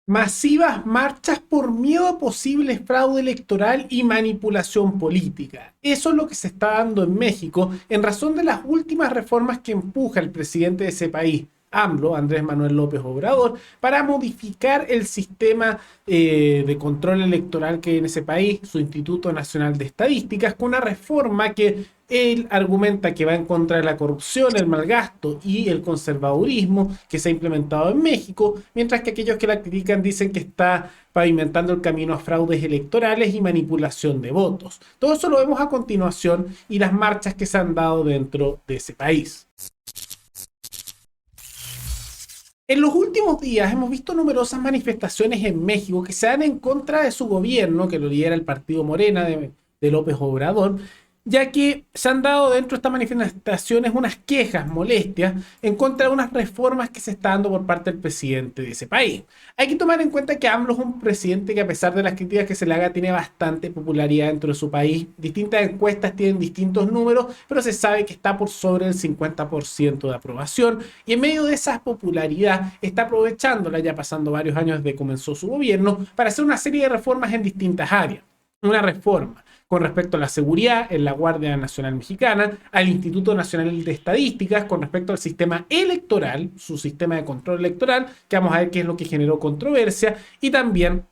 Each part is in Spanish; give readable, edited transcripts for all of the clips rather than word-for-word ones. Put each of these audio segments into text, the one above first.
Masivas marchas por miedo a posible fraude electoral y manipulación política. Eso es lo que se está dando en México en razón de las últimas reformas que empuja el presidente de ese país, AMLO, Andrés Manuel López Obrador, para modificar el sistema de control electoral que hay en ese país, su Instituto Nacional de Estadísticas, con una reforma que él argumenta que va en contra de la corrupción, el mal gasto y el conservadurismo que se ha implementado en México, mientras que aquellos que la critican dicen que está pavimentando el camino a fraudes electorales y manipulación de votos. Todo eso lo vemos a continuación y las marchas que se han dado dentro de ese país. En los últimos días hemos visto numerosas manifestaciones en México que se dan en contra de su gobierno, que lo lidera el partido Morena de López Obrador, ya que se han dado dentro de estas manifestaciones unas quejas, molestias, en contra de unas reformas que se está dando por parte del presidente de ese país. Hay que tomar en cuenta que AMLO es un presidente que, a pesar de las críticas que se le haga, tiene bastante popularidad dentro de su país. Distintas encuestas tienen distintos números, pero se sabe que está por sobre el 50% de aprobación, y en medio de esa popularidad está aprovechándola, ya pasando varios años desde que comenzó su gobierno, para hacer una serie de reformas en distintas áreas. Una reforma con respecto a la seguridad en la Guardia Nacional Mexicana, al Instituto Nacional de Estadísticas, con respecto al sistema electoral, su sistema de control electoral, que vamos a ver qué es lo que generó controversia, y también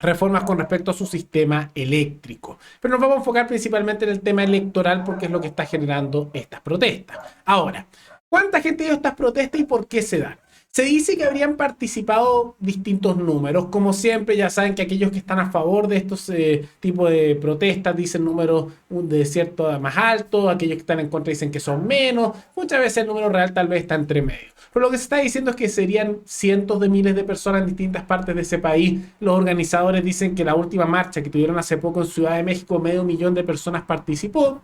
reformas con respecto a su sistema eléctrico. Pero nos vamos a enfocar principalmente en el tema electoral porque es lo que está generando estas protestas. Ahora, ¿cuánta gente dio estas protestas y por qué se dan? Se dice que habrían participado distintos números. Como siempre, ya saben que aquellos que están a favor de estos tipos de protestas dicen números de cierto más alto, aquellos que están en contra dicen que son menos. Muchas veces el número real tal vez está entre medio. Pero lo que se está diciendo es que serían cientos de miles de personas en distintas partes de ese país. Los organizadores dicen que la última marcha que tuvieron hace poco en Ciudad de México, medio millón de personas participó.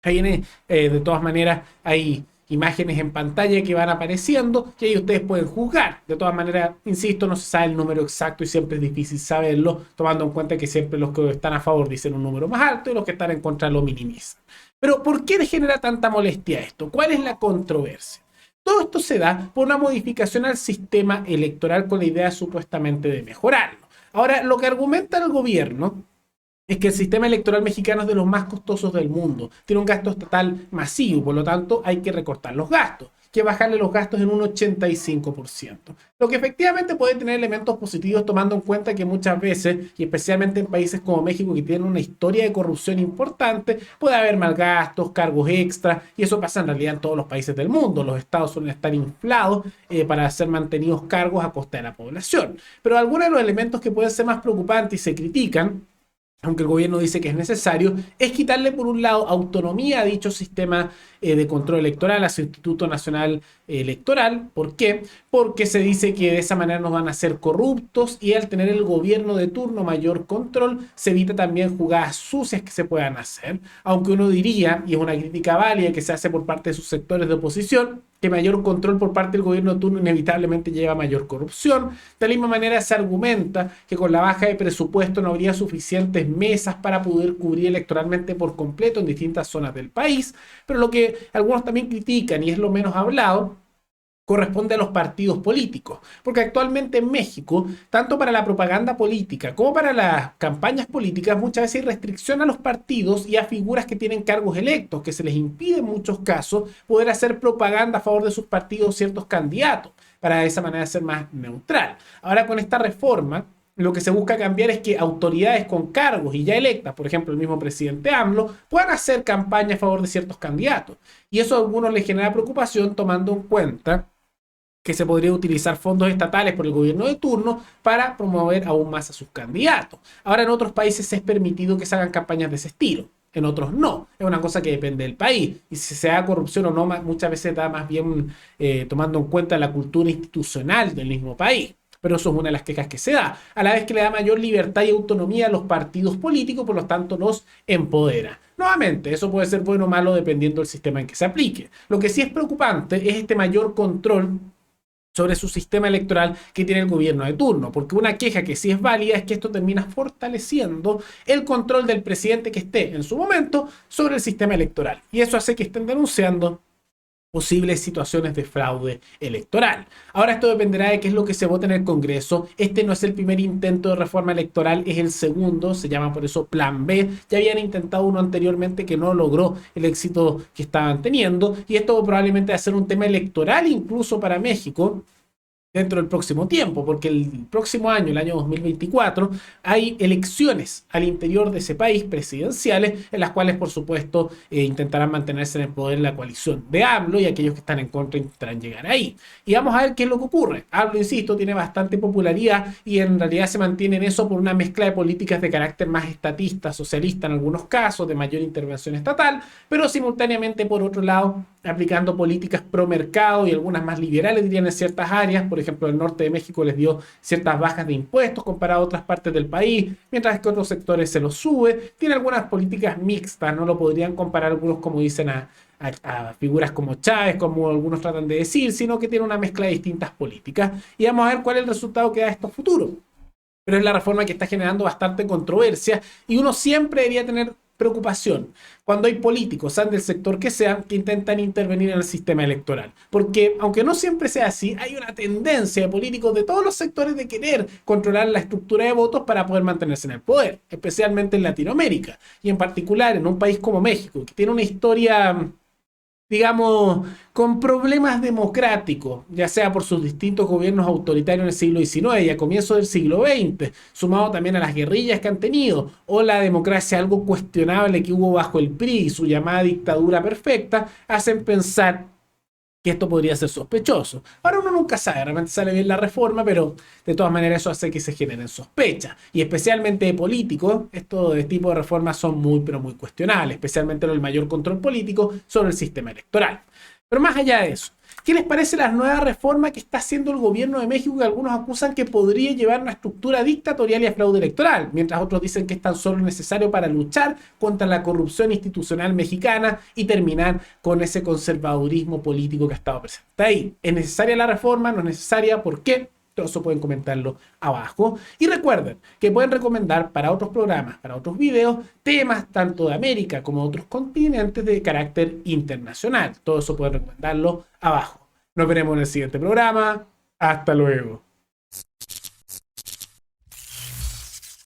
Ahí de todas maneras hay imágenes en pantalla que van apareciendo y ahí ustedes pueden juzgar. De todas maneras, insisto, no se sabe el número exacto y siempre es difícil saberlo, tomando en cuenta que siempre los que están a favor dicen un número más alto y los que están en contra lo minimizan. Pero ¿por qué le genera tanta molestia esto? ¿Cuál es la controversia? Todo esto se da por una modificación al sistema electoral con la idea supuestamente de mejorarlo. Ahora, lo que argumenta el gobierno es que el sistema electoral mexicano es de los más costosos del mundo. Tiene un gasto estatal masivo, por lo tanto hay que recortar los gastos, que bajarle los gastos en un 85%. Lo que efectivamente puede tener elementos positivos, tomando en cuenta que muchas veces, y especialmente en países como México, que tienen una historia de corrupción importante, puede haber mal gastos, cargos extras, y eso pasa en realidad en todos los países del mundo. Los estados suelen estar inflados para ser mantenidos cargos a costa de la población. Pero algunos de los elementos que pueden ser más preocupantes y se critican, aunque el gobierno dice que es necesario, es quitarle por un lado autonomía a dicho sistema de control electoral, a su Instituto Nacional Electoral. ¿Por qué? Porque se dice que de esa manera no van a ser corruptos y al tener el gobierno de turno mayor control, se evita también jugadas sucias que se puedan hacer, aunque uno diría, y es una crítica válida que se hace por parte de sus sectores de oposición, que mayor control por parte del gobierno de turno inevitablemente lleva a mayor corrupción. De la misma manera se argumenta que con la baja de presupuesto no habría suficientes mesas para poder cubrir electoralmente por completo en distintas zonas del país, pero lo que algunos también critican y es lo menos hablado, corresponde a los partidos políticos, porque actualmente en México, tanto para la propaganda política como para las campañas políticas, muchas veces hay restricción a los partidos y a figuras que tienen cargos electos, que se les impide en muchos casos poder hacer propaganda a favor de sus partidos ciertos candidatos, para de esa manera ser más neutral. Ahora con esta reforma, lo que se busca cambiar es que autoridades con cargos y ya electas, por ejemplo el mismo presidente AMLO, puedan hacer campaña a favor de ciertos candidatos. Y eso a algunos les genera preocupación, tomando en cuenta que se podría utilizar fondos estatales por el gobierno de turno para promover aún más a sus candidatos. Ahora en otros países es permitido que se hagan campañas de ese estilo, en otros no. Es una cosa que depende del país. Y si se da corrupción o no, muchas veces da más bien tomando en cuenta la cultura institucional del mismo país. Pero eso es una de las quejas que se da, a la vez que le da mayor libertad y autonomía a los partidos políticos, por lo tanto los empodera. Nuevamente, eso puede ser bueno o malo dependiendo del sistema en que se aplique. Lo que sí es preocupante es este mayor control sobre su sistema electoral que tiene el gobierno de turno, porque una queja que sí es válida es que esto termina fortaleciendo el control del presidente que esté en su momento sobre el sistema electoral, y eso hace que estén denunciando posibles situaciones de fraude electoral. Ahora esto dependerá de qué es lo que se vote en el Congreso. Este no es el primer intento de reforma electoral, es el segundo, se llama por eso Plan B. Ya habían intentado uno anteriormente que no logró el éxito que estaban teniendo, y esto probablemente va a ser un tema electoral incluso para México dentro del próximo tiempo, porque el próximo año, el año 2024, hay elecciones al interior de ese país presidenciales, en las cuales, por supuesto, intentarán mantenerse en el poder la coalición de AMLO, y aquellos que están en contra intentarán llegar ahí. Y vamos a ver qué es lo que ocurre. AMLO, insisto, tiene bastante popularidad y en realidad se mantiene en eso por una mezcla de políticas de carácter más estatista, socialista en algunos casos, de mayor intervención estatal, pero simultáneamente, por otro lado, aplicando políticas pro mercado y algunas más liberales, dirían, en ciertas áreas. Por ejemplo, el norte de México les dio ciertas bajas de impuestos comparado a otras partes del país, mientras que otros sectores se los sube. Tiene algunas políticas mixtas, no lo podrían comparar algunos, como dicen, a figuras como Chávez, como algunos tratan de decir, sino que tiene una mezcla de distintas políticas. Y vamos a ver cuál es el resultado que da esto futuro. Pero es la reforma que está generando bastante controversia, y uno siempre debería tener preocupación cuando hay políticos, sean del sector que sean, que intentan intervenir en el sistema electoral. Porque aunque no siempre sea así, hay una tendencia de políticos de todos los sectores de querer controlar la estructura de votos para poder mantenerse en el poder, especialmente en Latinoamérica, y en particular en un país como México, que tiene una historia, digamos, con problemas democráticos, ya sea por sus distintos gobiernos autoritarios en el siglo XIX y a comienzos del siglo XX, sumado también a las guerrillas que han tenido, o la democracia algo cuestionable que hubo bajo el PRI y su llamada dictadura perfecta, hacen pensar que esto podría ser sospechoso. Ahora uno nunca sabe, realmente sale bien la reforma, pero de todas maneras eso hace que se generen sospechas. Y especialmente de políticos, estos de tipo de reformas son muy, pero muy cuestionables, especialmente el mayor control político sobre el sistema electoral. Pero más allá de eso, ¿qué les parece la nueva reforma que está haciendo el gobierno de México, que algunos acusan que podría llevar a una estructura dictatorial y a fraude electoral, mientras otros dicen que es tan solo necesario para luchar contra la corrupción institucional mexicana y terminar con ese conservadurismo político que ha estado presente ahí? ¿Es necesaria la reforma? ¿No es necesaria? ¿Por qué? Todo eso pueden comentarlo abajo. Y recuerden que pueden recomendar para otros programas, para otros videos, temas tanto de América como de otros continentes de carácter internacional. Todo eso pueden recomendarlo abajo. Nos veremos en el siguiente programa. Hasta luego.